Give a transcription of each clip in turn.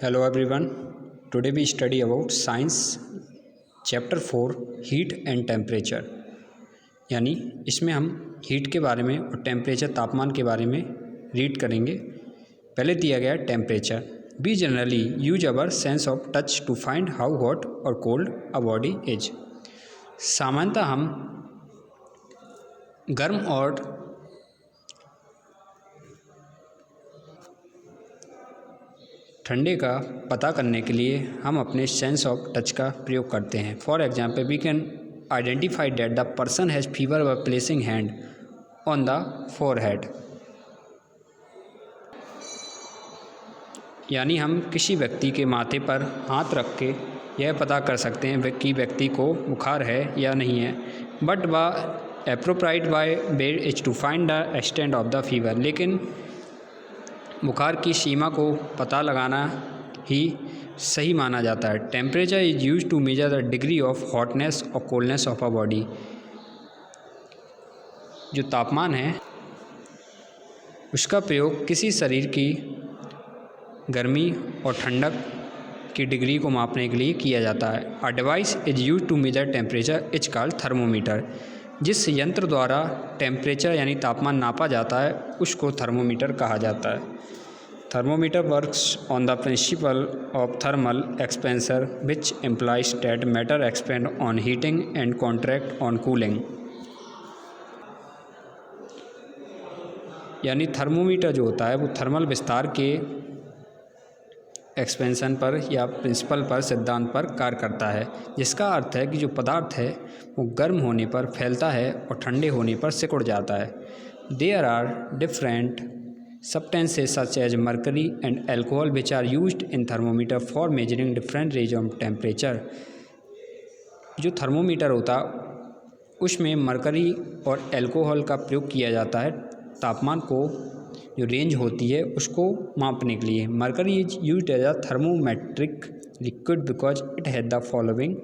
Hello everyone. Today we study about Science Chapter 4 Heat and Temperature। यानी इसमें हम heat के बारे में और टेम्परेचर तापमान के बारे में रीड करेंगे। पहले दिया गया temperature. We generally use our sense of touch to find how hot और कोल्ड अ बॉडी इज। सामान्यतः हम गर्म और ठंडे का पता करने के लिए हम अपने सेंस ऑफ टच का प्रयोग करते हैं। For example we can identify that the person has fever by placing hand on the forehead. यानी हम किसी व्यक्ति के माथे पर हाथ रख के यह पता कर सकते हैं कि व्यक्ति को बुखार है या नहीं है। But the appropriate by bed is to find the extent of the fever. लेकिन बुखार की सीमा को पता लगाना ही सही माना जाता है। Temperature is use to measure the degree of hotness और कोल्डनेस ऑफ अ बॉडी। जो तापमान है उसका प्रयोग किसी शरीर की गर्मी और ठंडक की डिग्री को मापने के लिए किया जाता है। A device is use to measure temperature is called thermometer. जिस यंत्र द्वारा टेम्परेचर यानी तापमान नापा जाता है उसको थर्मोमीटर कहा जाता है। Thermometer works on the principle of thermal एक्सपेंसर which implies that matter expand on heating and contract on cooling. यानी थर्मोमीटर जो होता है वो थर्मल विस्तार के एक्सपेंशन पर या प्रिंसिपल पर सिद्धांत पर कार्य करता है, जिसका अर्थ है कि जो पदार्थ है वो गर्म होने पर फैलता है और ठंडे होने पर सिकुड़ जाता है। There are different substances such as mercury and alcohol which are used in thermometer for measuring different range of temperature। जो थर्मोमीटर होता उसमें मरकरी और एल्कोहल का प्रयोग किया जाता है तापमान को जो रेंज होती है उसको मापने के लिए। Mercury is used as a thermometric liquid because it has the following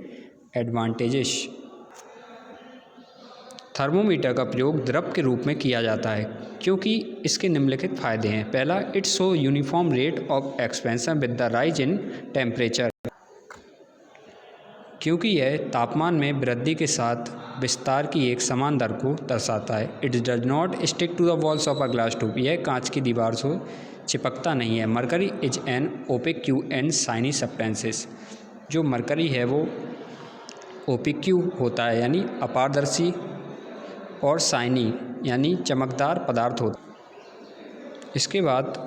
advantages. Thermometer का प्रयोग द्रव के रूप में किया जाता है क्योंकि इसके निम्नलिखित फायदे हैं। पहला, it show uniform rate of expansion with the rise in temperature. क्योंकि यह तापमान में वृद्धि के साथ विस्तार की एक समान दर को दर्शाता है। It does not stick to the walls of a glass tube. यह कांच की दीवार से चिपकता नहीं है। Mercury is an opaque and shiny substances. जो मरकरी है वो ओपेक्यू होता है यानी अपारदर्शी और शाइनी यानी चमकदार पदार्थ होता है। इसके बाद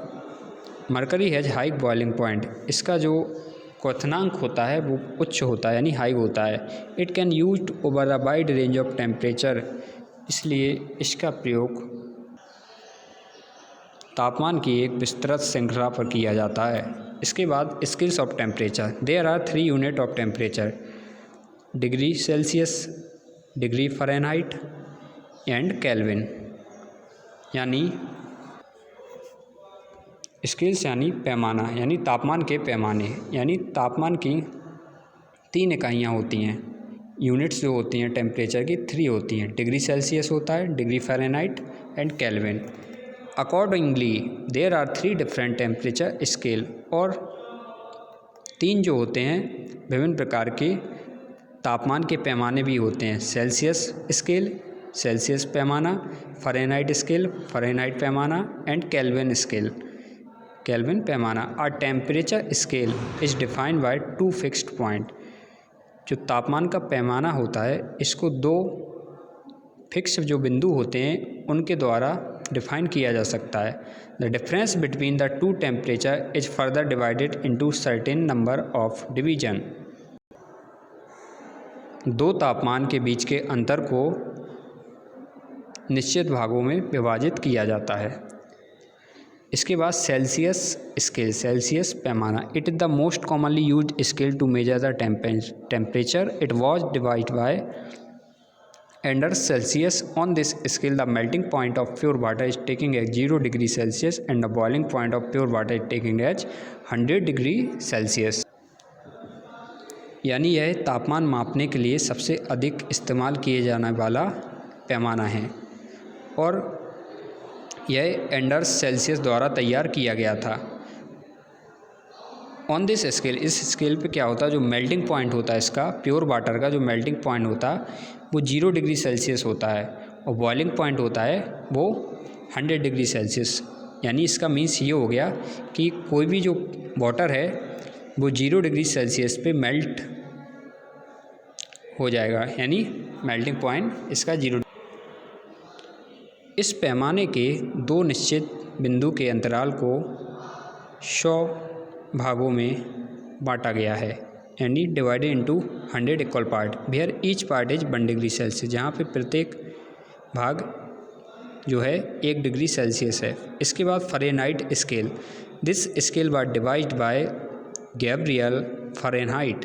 mercury has high boiling point. इसका जो क्वथनांक होता है वो उच्च होता है यानी हाई होता है। It can use over a wide range of temperature. इसलिए इसका प्रयोग तापमान की एक विस्तृत श्रृंखला पर किया जाता है। इसके बाद scales of temperature. There are 3 unit of temperature, degree Celsius, degree Fahrenheit and Kelvin. यानी स्केल्स यानी पैमाना यानी तापमान के पैमाने। यानी तापमान की 3 इकाइयाँ होती हैं। यूनिट्स जो होती हैं टेम्परेचर की 3 होती हैं। डिग्री सेल्सियस होता है, degree Fahrenheit and Kelvin. Accordingly there are 3 different temperature scale. और 3 जो होते हैं विभिन्न प्रकार के तापमान के पैमाने भी होते हैं। सेल्सियस स्केल, सेल्सियस पैमाना, फ़ारेनहाइट स्केल, फ़ारेनहाइट पैमाना एंड केल्विन स्केल, केल्विन पैमाना। अ temperature scale is defined by 2 fixed point. जो तापमान का पैमाना होता है इसको 2 फिक्स जो बिंदु होते हैं उनके द्वारा डिफाइन किया जा सकता है। The difference between the 2 temperature is further divided into certain number of division. 2 तापमान के बीच के अंतर को निश्चित भागों में विभाजित किया जाता है। इसके बाद सेल्सियस स्केल, सेल्सियस पैमाना। It is the most commonly used scale to measure the temperature. It was divide by under Celsius. On this scale the melting point of pure water is taking as 0 degree Celsius and the boiling point of pure water is taking as 100 degree Celsius. यानी यह तापमान मापने के लिए सबसे अधिक इस्तेमाल किए जाने वाला पैमाना है और यह एंडर्स सेल्सियस द्वारा तैयार किया गया था। ऑन दिस स्केल, इस स्केल पे क्या होता है, जो मेल्टिंग पॉइंट होता है इसका, प्योर वाटर का जो मेल्टिंग पॉइंट होता है वो 0 डिग्री सेल्सियस होता है और बॉइलिंग पॉइंट होता है वो 100 डिग्री सेल्सियस। यानी इसका मीन्स ये हो गया कि कोई भी जो वाटर है वो 0 डिग्री सेल्सियस पे मेल्ट हो जाएगा, यानी मेल्टिंग पॉइंट इसका 0। इस पैमाने के दो निश्चित बिंदु के अंतराल को 100 भागों में बांटा गया है, यानी divided into 100 equal part, where each part is 1 degree Celsius, जहाँ पे प्रत्येक भाग जो है 1 डिग्री सेल्सियस है। इसके बाद Fahrenheit scale, this scale was devised by Gabriel Fahrenheit